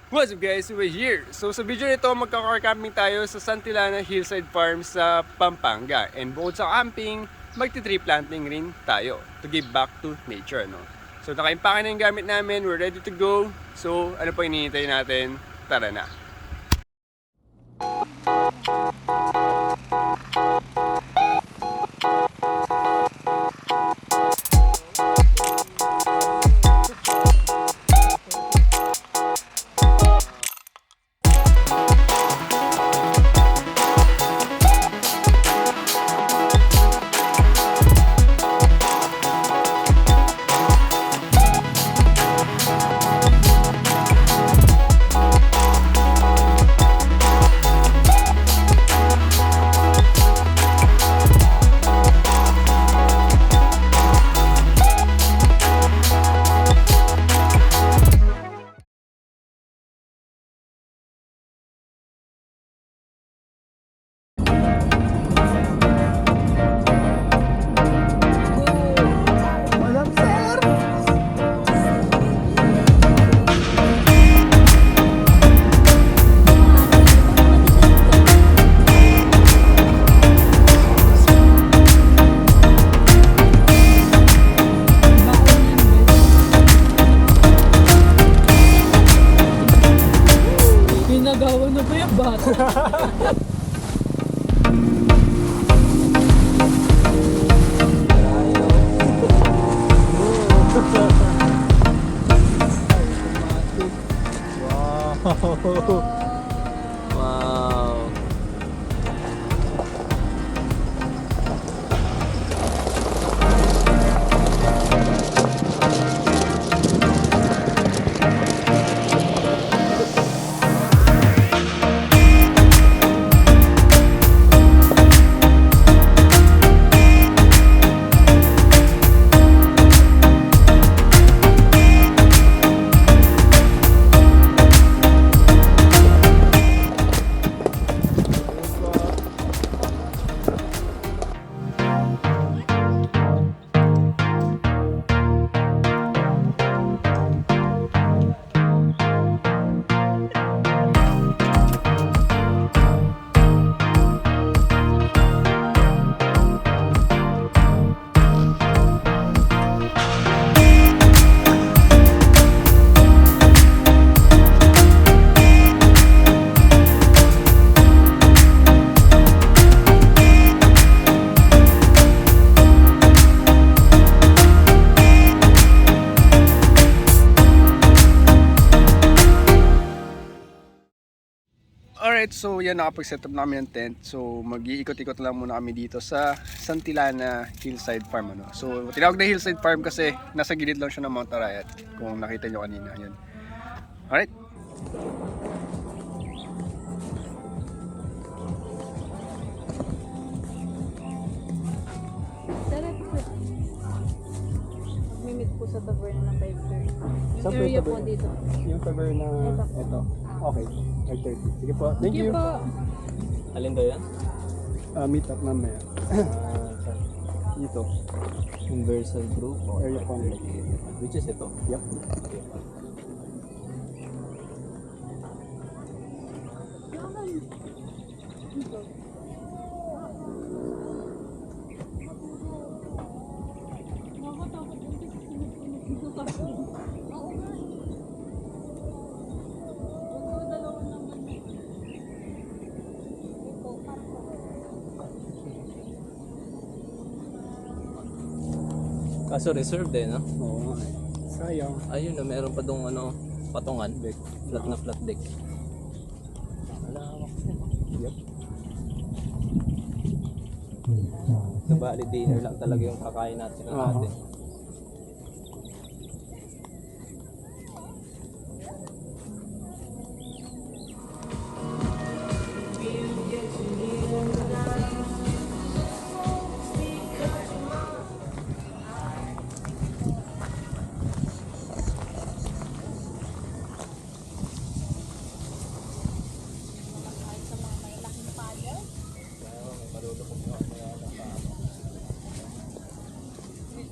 What's up guys, we're here. So sa video nito magka-car camping tayo sa Santillana Hillside Farm sa Pampanga. And bukod sa camping, magti-tree planting rin tayo to give back to nature, no? So nakaimpake na yung gamit namin, we're ready to go. So ano pa hinihintay natin? Tara na. Pinagawa na ba yung bata? Wow. Alright, so yan, nakapag-set up namin ng tent. So mag-iikot-ikot lang muna kami dito sa Santillana Hillside Farm, ano? So tinawag na Hillside Farm kasi nasa gilid lang siya ng Mount Arayat, kung nakita nyo kanina. Yan. Alright. Tara po. Mag-meet po sa taverna ng 5:30. Yung Saan po yung area po taverna? dito. Yung taverna ito. Okay, 5:30. Sige po. Thank you. po. Alin daw yan? Meet up mamaya. Dito. Universal Group or Area complex. which is ito? Yep. Kaso reserved eh, no? Oo nga eh. Sayang. Ayun na, meron pa dong ano, patungan. Flat na flat deck. Malawak siya, no? Yep. So, bali dinner lang talaga yung kakain natin ng natin.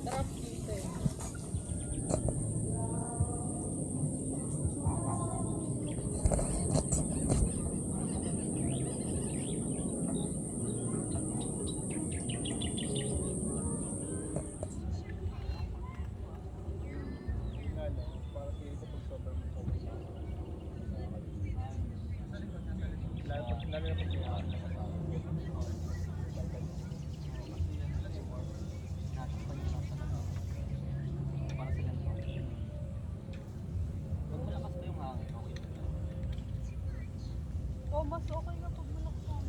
Sarap Oh, mas okay na pag malaksan.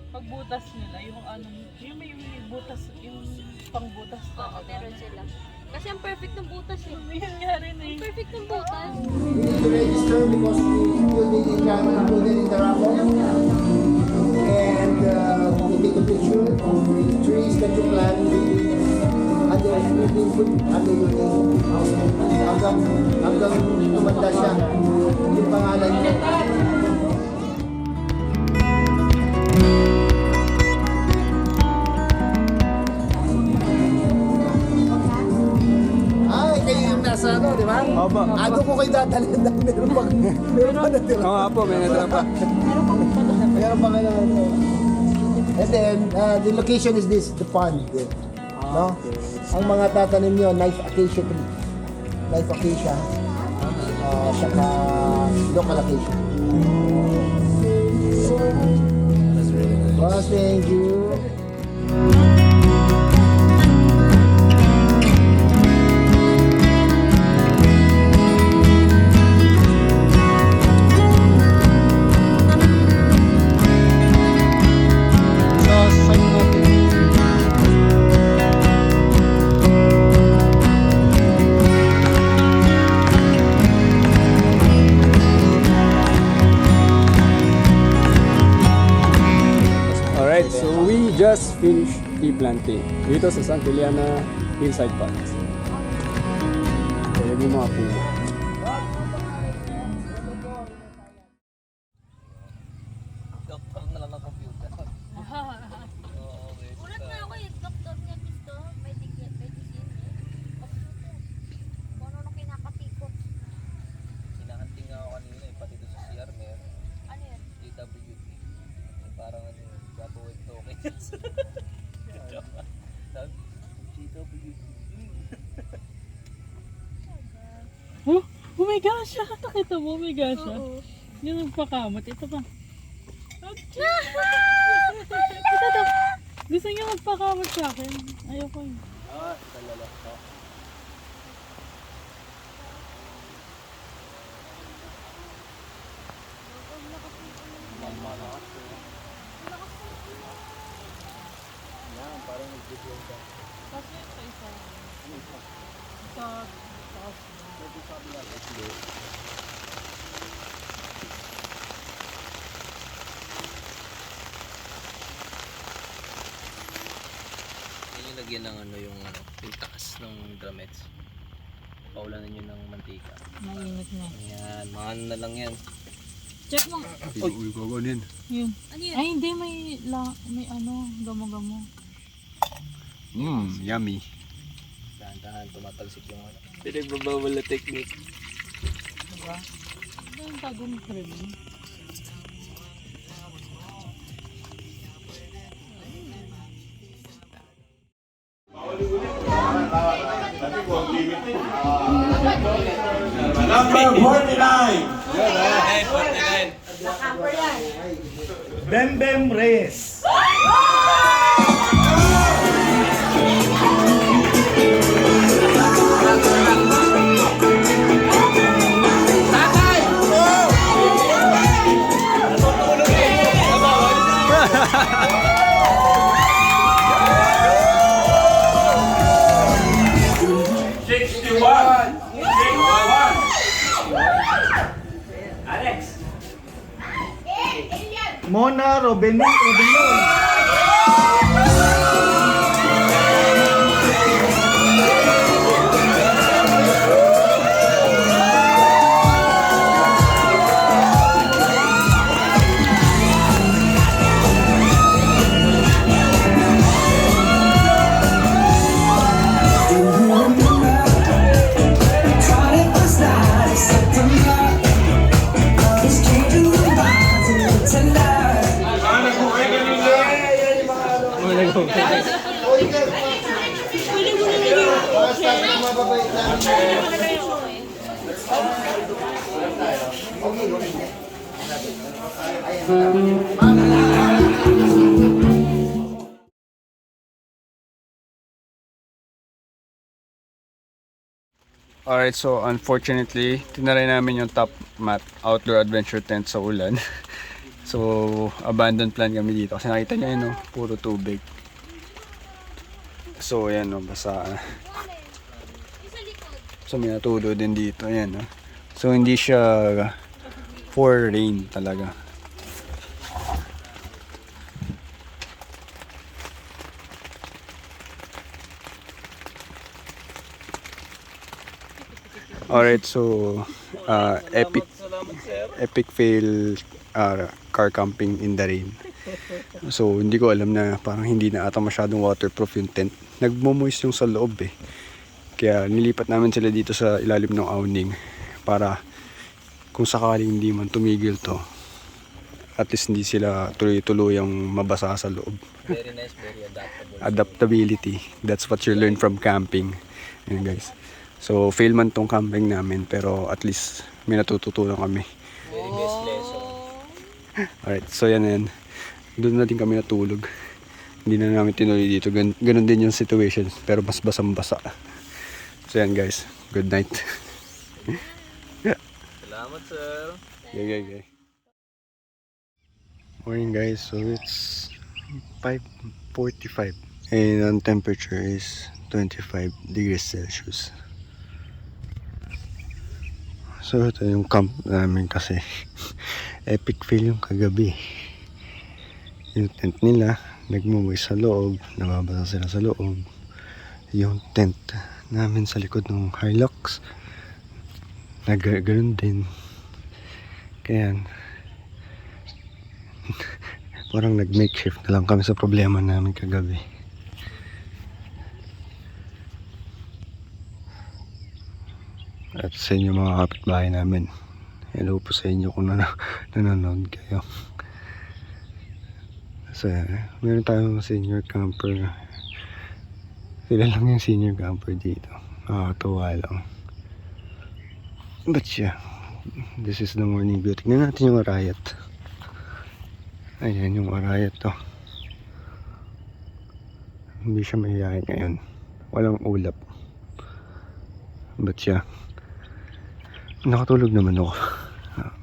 Pagbutas nila, yung ano, yung may butas, yung pangbutas. Oo, meron sila. Kasi ang perfect ng butas eh. Yun nga rin eh. Perfect ng butas. We need to register because we will be included in the raffle. And we take a picture of the trees that you plant and then we will put under your name. Hanggang tumanda siya. Yung pangalan niya. Ay, kayo yung nasa ano, di ba? Opo. Ano ko kayo dadalhin na meron pa natira. Oo nga po, may natira pa. Meron pa kayo ano. And then, the location is this, the pond. No? Ang mga tatanim nyo, knife acacia tree. Knife acacia. Saka local acacia. That's really good. Well, thank you. Alright, so we just finished tree planting dito sa Santillana Hillside Parks. So, yun yung mga puno. Doktor na lang ng computer. Ulat na ako yung doktor niya gusto. May ticket, may ticket. Kung ano kinakatikot. Hinahanting nga ako kanina eh, pati doon sa CR meron. Ano yan? JWP. Parang ano yun, gagawin tokens. Sabi, JWP. Oh, oh my gosh, nakita mo, oh my gosh. Yung nagpakamot, ito pa. Ito to. Gusto niya magpakamot sa akin. Ayoko yun. Talala. Kasi ito isa. Ito. Yan yung lagyan ng ano yung taas ng drumettes. Paulanan nyo ng mantika. Mainit na. Ayan, mga ano na lang yan. Check mo. Uy, gagawin. Yun. Ano yun? Ay, hindi. May ano, gamo-gamo. Yummy. Dahan-dahan, tumatalsik yung ano. Pinagbabawal na technique. Diba? Ito yung tagong cream. Number 49. Bem Bem Reyes. Mona Robin. Basta mababait namin. Alright, so unfortunately, tinaray namin yung top mat outdoor adventure tent sa ulan. So, abandoned plan kami dito kasi nakita nyo yun, no? Puro tubig. So, ayan, no? Basa. So, may natulo din dito. Ayan, no? So, hindi siya for rain talaga. Alright, so epic fail car camping in the rain. So hindi ko alam na parang hindi na ata masyadong waterproof yung tent. Nagmo-moist yung sa loob eh. Kaya nilipat namin sila dito sa ilalim ng awning para kung sakaling hindi man tumigil to, at least hindi sila tuloy-tuluyang mabasa sa loob. Very nice, very adaptable. Adaptability, that's what you learn from camping. Ayan guys. So, fail man tong camping namin, pero at least may natututunan kami. Very best lesson. Alright, so yan na yan. Doon na din kami natulog. Hindi na namin tinuloy dito. Ganun din yung situation, pero mas basang-basa. So yan guys, good night. Salamat, sir. Okay. Morning guys, so it's 5:45 and ang temperature is 25 degrees Celsius. So ito yung camp namin kasi epic fail yung kagabi. Yung tent nila nagmumuwi sa loob, nababasa sila sa loob. Yung tent namin sa likod ng Hilux nagaganon din. Kaya parang nag-makeshift na lang kami sa problema namin kagabi. At sa inyo mga kapitbahay namin, hello po sa inyo kung nanonood kayo. So, meron tayong senior camper. Sila lang yung senior camper dito. Nakakatuwa lang. But yeah, this is the morning view. Tingnan natin yung Arayat. Ayan yung Arayat to. Hindi siya mahihayin ngayon. Walang ulap. But yeah, nakatulog naman ako.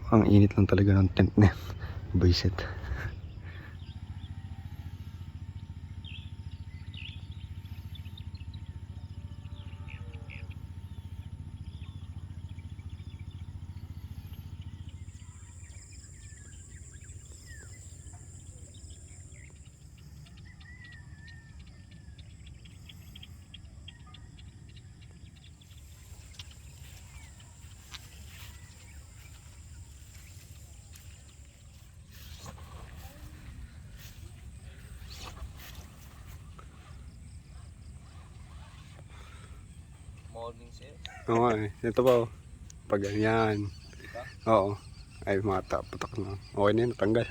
Ang init lang talaga ng tent na yan. Buisit. Morning, sir. Oo nga eh. Ito pa oh. Pag ganyan. Oo. Ay mata. Patak na. Okay na yun. Natanggal.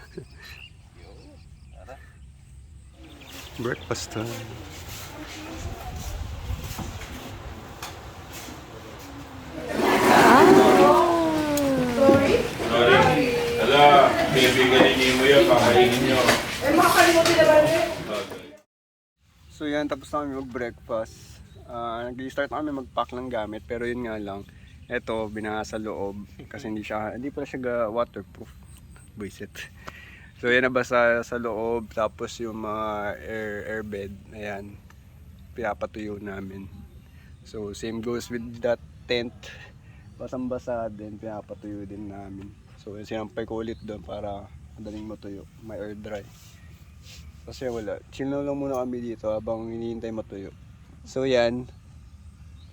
Breakfast time. Ala, bibigyan mo yan, kakainin nyo. So yan, tapos na kami mag-breakfast. Nag-start na kami mag-pack ng gamit, pero yun nga lang, eto binasa sa loob kasi hindi pala siya waterproof. Buisit. So yan, nabasa sa loob, tapos yung mga airbed, ayan, pinapatuyo namin. So same goes with that tent, basang-basa din, pinapatuyo din namin. So sinampay ko ulit doon para madaling matuyo, may air dry. Kasi wala, chill na lang muna kami dito habang hinihintay matuyo. So yan,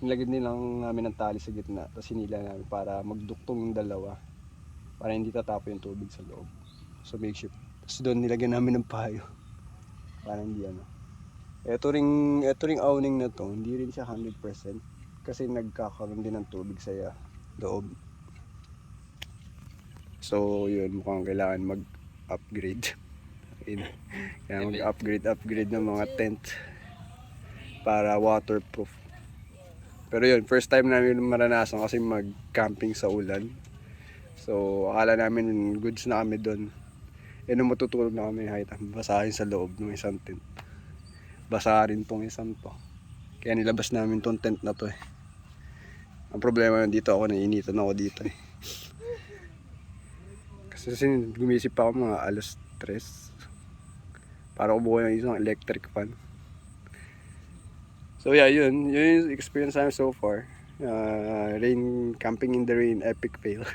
nilagyan din lang namin ng tali sa gitna, tapos hinila namin para magduktong yung dalawa, para hindi tatapo yung tubig sa loob. So makeshift. Tapos doon nilagyan namin ng payo, para hindi ano. Ito ring awning na to, hindi rin siya 100% kasi nagkakaroon din ng tubig sa loob. So yun, mukhang kailangan mag-upgrade. Kaya mag-upgrade ng mga tent para waterproof. Pero yun, first time namin maranasan kasi mag-camping sa ulan. So, akala namin goods na kami doon. Eh, nung matutulog na kami, basahin sa loob ng isang tent. Basa rin tong isang to. Kaya nilabas namin tong tent na to eh. Ang problema yun dito ako, nainitan ako dito eh. Kasi gumisip pa ako mga alas 3. Para kubuha ng isang electric fan. So yeah, yun yung experience namin so far. Rain, camping in the rain, epic fail.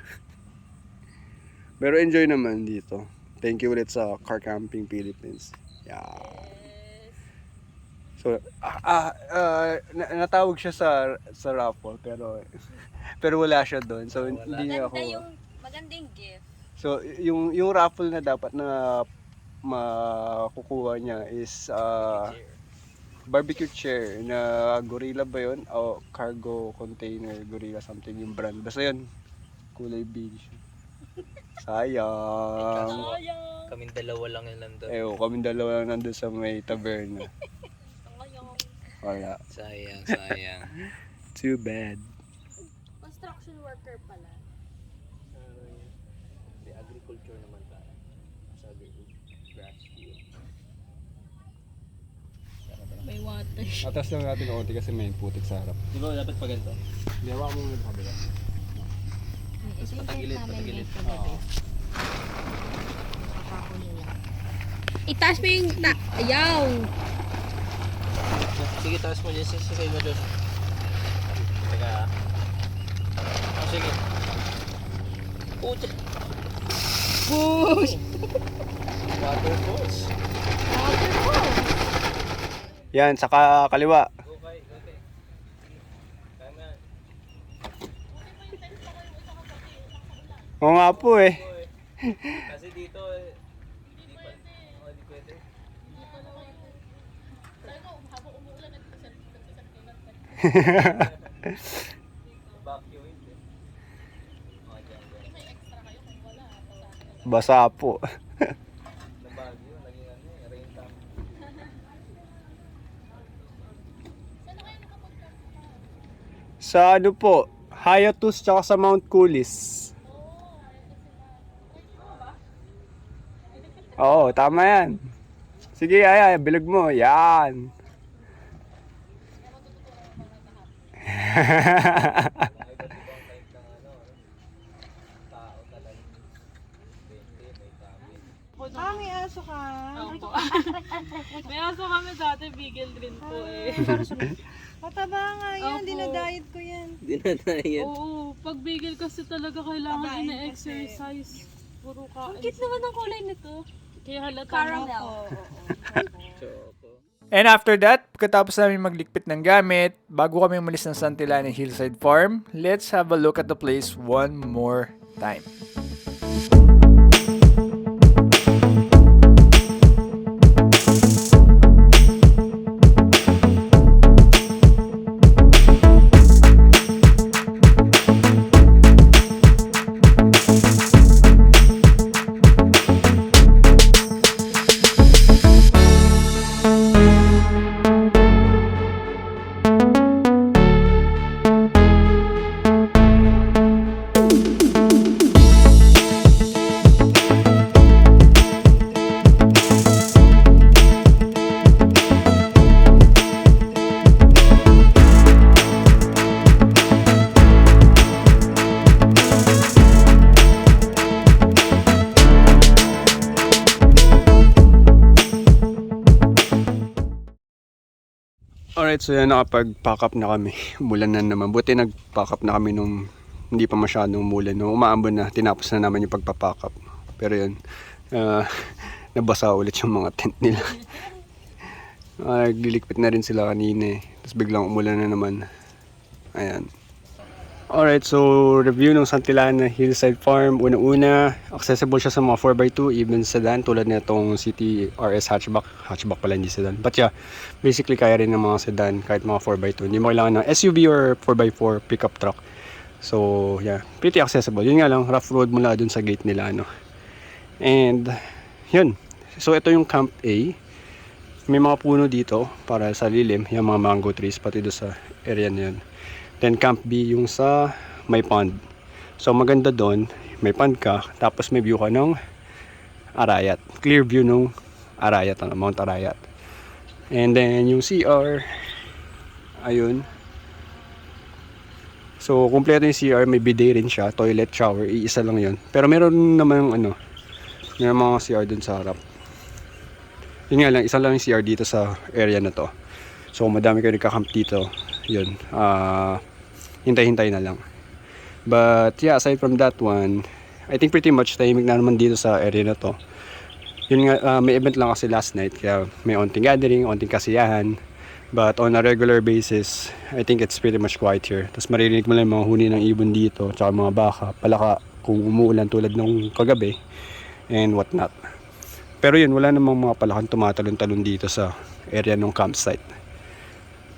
Pero enjoy naman dito. Thank you ulit sa Car Camping Philippines. Yeah. So, natawag siya sa raffle pero wala siya doon. So hindi niya ako. Magandang gift. So yung raffle na dapat na makukuha niya is barbecue chair na Gorilla ba yun? O cargo container Gorilla something yung brand. Basta yun. Kulay beige. Sayang. Kaming dalawa lang yung nandun. Kaming dalawa lang nandun sa may taberna. Wala. Sayang. Too bad. Construction worker pala. Di agriculture naman tayo. Sa grass field. May water. Atas lang natin konti kasi may putik sa harap. Di ba dapat pa ganito? Hindi, hawa mo muna sa kabila. Tapos patagilid. Itaas mo yung ayaw. Sige, taas mo dyan. Sige mo dyan. Teka. Sige. Puta. Push! Water force. Yan, saka kaliwa. Okay. Tama yan. Oo nga po eh. Kasi dito, hindi pwede. Evacuate eh. Basa po. Nabagyo, naging rain camp. Sa ano po, Hayatus tsaka sa Mount Coulis. Oo, tama yan. Sige, bilog mo. Yan. May aso ka? Opo. May aso kami dati, bigel rin po eh. Mataba nga yan, Opo. dinadiet ko yan. Dinadayan. Oo, pag bigel kasi talaga kailangan ina-exercise. Puro kain. Cute naman ang kulay nito. Kaya halata Caramel. Choco. And after that, pagkatapos namin maglikpit ng gamit, bago kami umalis ng Santillana Hillside Farm, let's have a look at the place one more time. Alright, so yan, nakapag-pack up na kami. Umulan na naman. Buti nag-pack up na kami nung hindi pa masyadong umulan. Nung umaambon na, tinapos na naman yung pagpa-pack up. Pero yun, nabasa ulit yung mga tent nila. Naglilikpit na rin sila kanina eh. Tapos biglang umulan na naman. Ayan. Alright, so review ng Santillana Hillside Farm. Una-una, accessible siya sa mga 4x2, even sedan, tulad na itong City RS hatchback. Hatchback pala, hindi sedan. But yeah, basically kaya rin ng mga sedan, kahit mga 4x2. Hindi mo kailangan ng SUV or 4x4 pickup truck. So yeah, pretty accessible. Yun nga lang, rough road mula dun sa gate nila. And yun, so ito yung Camp A. May mga puno dito para sa lilim, yung mga mango trees, pati doon sa area na yun. Then Camp B yung sa may pond. So maganda doon, may pond ka, tapos may view ka ng Arayat. Clear view nung Arayat, Mount Arayat. And then yung CR, ayun. So kumpleto yung CR, may bidet rin siya, toilet, shower, iisa lang yun. Pero meron naman may mga CR dun sa harap. Yun nga lang, isa lang yung CR dito sa area na to. So madami kayo nagka-camp dito. Yun, hintay-hintay na lang. But yeah, aside from that one, I think pretty much tahimik na naman dito sa area na to. Yun nga, may event lang kasi last night, kaya may onting gathering, onting kasiyahan. But on a regular basis, I think it's pretty much quiet here. Tapos maririnig mo lang yung mga huni ng ibon dito, tsaka mga baka, palaka kung umuulan tulad ng kagabi, and whatnot. Pero yun, wala namang mga palakang tumatalon-talon dito sa area ng campsite.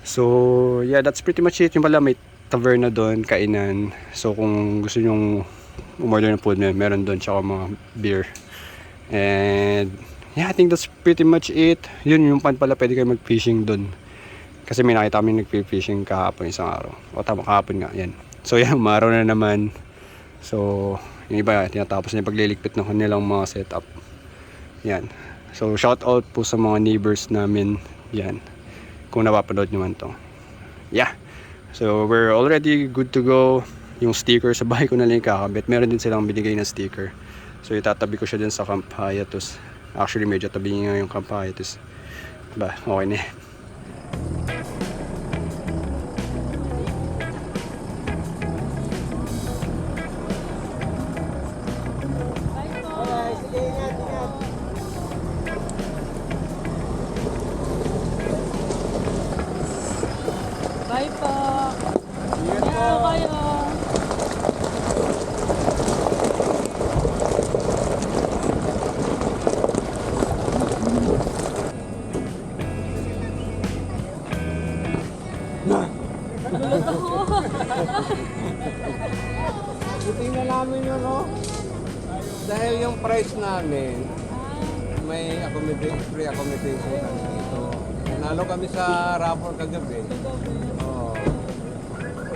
So yeah, that's pretty much it. Yung pala may taverna doon, kainan. So kung gusto nyong umorder ng food, meron doon, tsaka mga beer. And yeah, I think that's pretty much it. Yun, yung pan pala, pwede kayo mag-fishing doon. Kasi may nakita kami nag-fishing kahapon isang araw. O tama, kahapon nga, yan. So yan, umaraw na naman. So yung iba, tinatapos na yung pagliligpit ng kanilang mga setup. Yan. So shout out po sa mga neighbors namin. Yan. Kung napapanood nyo man to. Yeah. So we're already good to go. Yung sticker sa bahay ko na lang kakabit. Meron din silang binigay na sticker. So itatabi ko siya din sa Camp Hiatus. Actually medyo tabi nga yung Camp Hiatus. Ba, okay na. Bye po. Ingat po kayo. Buti na namin yun, no? Dahil yung price namin, may free accommodation kami dito. Nanalo kami sa raffle kagabi. Oo.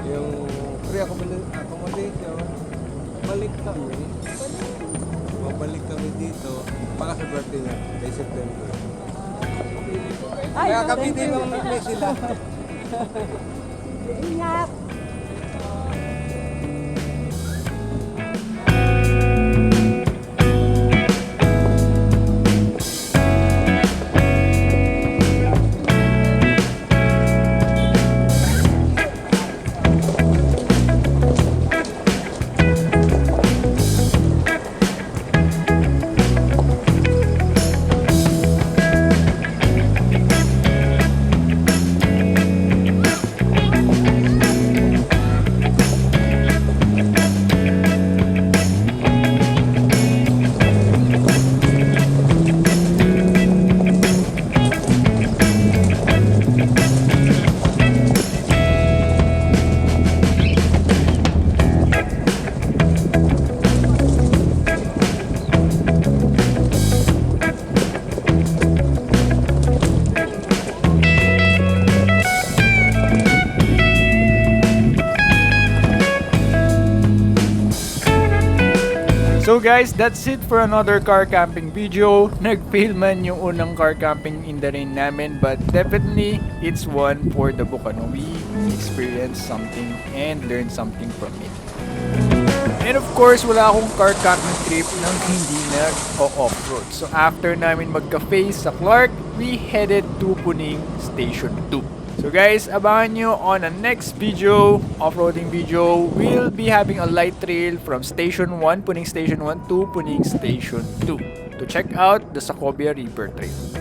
Yung free accommodation, balik kami. Babalik kami dito para sa birthday niya, kay September. Kaya kami din ang may sila. Ingat! So guys, that's it for another car camping video. Nag-fail man yung unang car camping in the rain namin, but definitely it's one for the book. Ano? We experienced something and learned something from it. And of course, wala akong car camping trip nang hindi nag-off-road. So after namin magka-face sa Clark, we headed to Puning Station 2. So guys, abangan nyo on the next video, off-roading video. We'll be having a light trail from Station 1, Puning Station 1 to Puning Station 2 to check out the Sacobia River Trail.